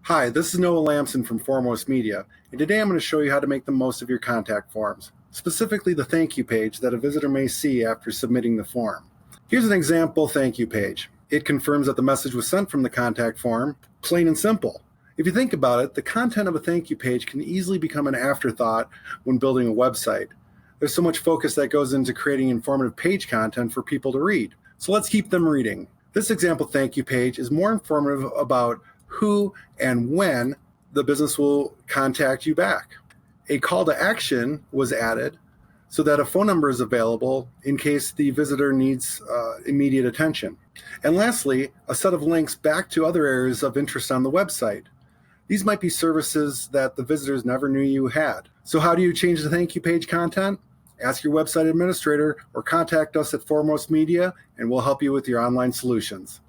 Hi, this is Noah Lamson from Foremost Media, and today I'm going to show you how to make the most of your contact forms, specifically the thank you page that a visitor may see after submitting the form. Here's an example thank you page. It confirms that the message was sent from the contact form, plain and simple. If you think about it, the content of a thank you page can easily become an afterthought when building a website. There's so much focus that goes into creating informative page content for people to read. So let's keep them reading. This example thank you page is more informative about who and when the business will contact you back. A call to action was added so that a phone number is available in case the visitor needs immediate attention. And lastly, a set of links back to other areas of interest on the website. These might be services that the visitors never knew you had. So how do you change the thank you page content? Ask your website administrator or contact us at Foremost Media, and we'll help you with your online solutions.